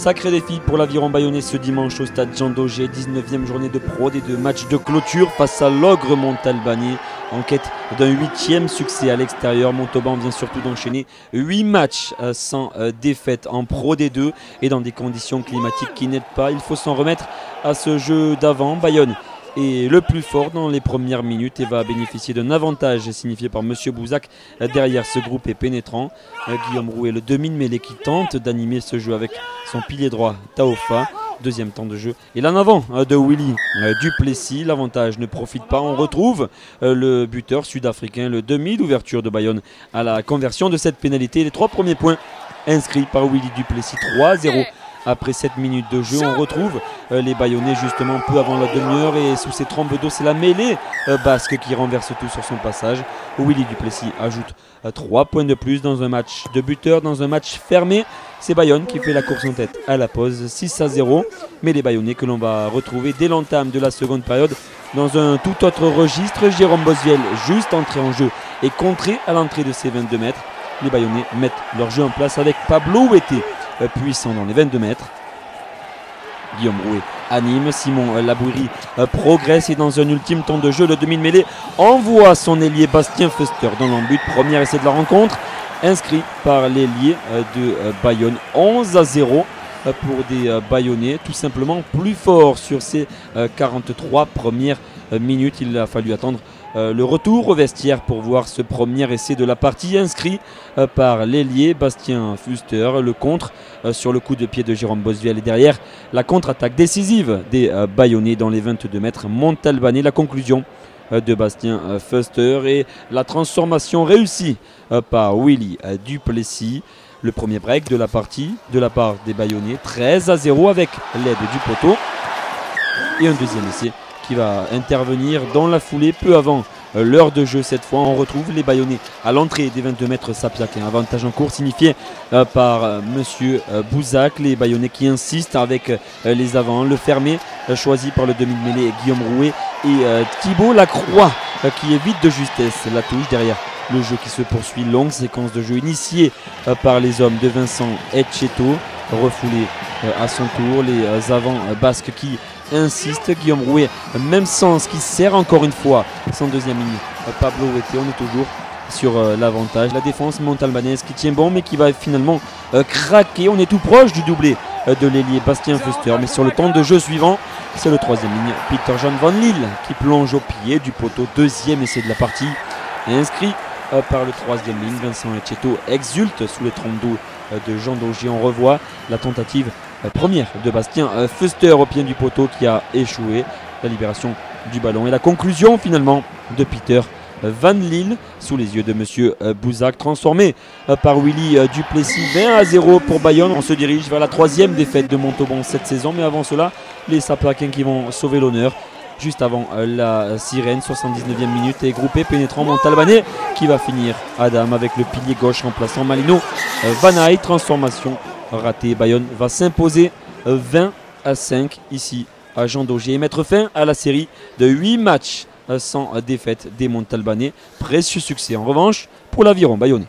Sacré défi pour l'Aviron Bayonnais ce dimanche au stade Jean Daugé, 19e journée de Pro D2, match de clôture face à l'Ogre Montalbanais en quête d'un 8e succès à l'extérieur. Montauban vient surtout d'enchaîner 8 matchs sans défaite en Pro D2 et dans des conditions climatiques qui n'aident pas. Il faut s'en remettre à ce jeu d'avant. Bayonne est le plus fort dans les premières minutes et va bénéficier d'un avantage signifié par M. Bouzac. Derrière, ce groupe est pénétrant. Guillaume Rouet, le demi-mêlée qui tente d'animer ce jeu avec son pilier droit Taofa. Deuxième temps de jeu. Et l'en avant de Willy Duplessis. L'avantage ne profite pas. On retrouve le buteur sud-africain, le demi d'ouverture de Bayonne à la conversion de cette pénalité. Les 3 premiers points inscrits par Willy Duplessis. 3-0. Après 7 minutes de jeu, on retrouve les Bayonnais justement peu avant la demi-heure et sous ses trompes d'eau, c'est la mêlée basque qui renverse tout sur son passage. Willy Duplessis ajoute 3 points de plus dans un match de buteur, dans un match fermé. C'est Bayonne qui fait la course en tête à la pause, 6-0. Mais les Bayonnais que l'on va retrouver dès l'entame de la seconde période dans un tout autre registre. Jérôme Bosviel, juste entré en jeu et contré à l'entrée de ses 22 mètres. Les Bayonnais mettent leur jeu en place avec Pablo Ouetté, puissant dans les 22 mètres. Guillaume Rouet anime, Simon Labouiri progresse et dans un ultime temps de jeu, le demi-mêlée envoie son ailier Bastien Fuster dans l'embut. Premier essai de la rencontre, inscrit par l'ailier de Bayonne. 11-0 pour des Bayonnais, tout simplement plus fort sur ces 43 premières minutes. Il a fallu attendre le retour au vestiaire pour voir ce premier essai de la partie inscrit par l'ailier Bastien Fuster. Le contre sur le coup de pied de Jérôme Bosviel et derrière la contre-attaque décisive des Bayonnais dans les 22 mètres Montalbanais. La conclusion de Bastien Fuster et la transformation réussie par Willy Duplessis. Le premier break de la partie de la part des Bayonnais, 13-0 avec l'aide du poteau et un deuxième essai qui va intervenir dans la foulée peu avant l'heure de jeu. Cette fois on retrouve les Bayonnais à l'entrée des 22 mètres Sapiac, un avantage en cours signifié par monsieur Bouzac. Les Bayonnais qui insistent avec les avants, le fermé choisi par le demi-mêlée Guillaume Rouet et Thibaut Lacroix qui évite de justesse la touche. Derrière le jeu qui se poursuit, longue séquence de jeu initiée par les hommes de Vincent Etcheto, refoulé à son tour, les avants basques qui insiste. Guillaume Rouet, même sens, qui sert encore une fois son deuxième ligne. Pablo Ouetté, on est toujours sur l'avantage. La défense montalbanaise qui tient bon mais qui va finalement craquer. On est tout proche du doublé de l'ailier Bastien Fuster. Mais sur le temps de jeu suivant, c'est le troisième ligne, Peter-Jan Van Lille, qui plonge au pied du poteau. Deuxième essai de la partie. Inscrit par le troisième ligne. Vincent Etcheto exulte sous les trompes d'eau de Jean Daugé. On revoit la tentative première de Bastien Fuster au pied du poteau qui a échoué. La libération du ballon et la conclusion finalement de Peter Van Lille sous les yeux de monsieur Bouzac, transformé par Willy Duplessis. 20-0 pour Bayonne. On se dirige vers la 3e défaite de Montauban cette saison, mais avant cela les Sapacains qui vont sauver l'honneur juste avant la sirène. 79e minute et groupé pénétrant Montalbanais qui va finir Adam avec le pilier gauche remplaçant Malino Vanaï. Transformation ratée. Bayonne va s'imposer 20-5 ici à Jean Daugé et mettre fin à la série de 8 matchs sans défaite des Montalbanais. Précieux succès en revanche pour l'Aviron Bayonnais.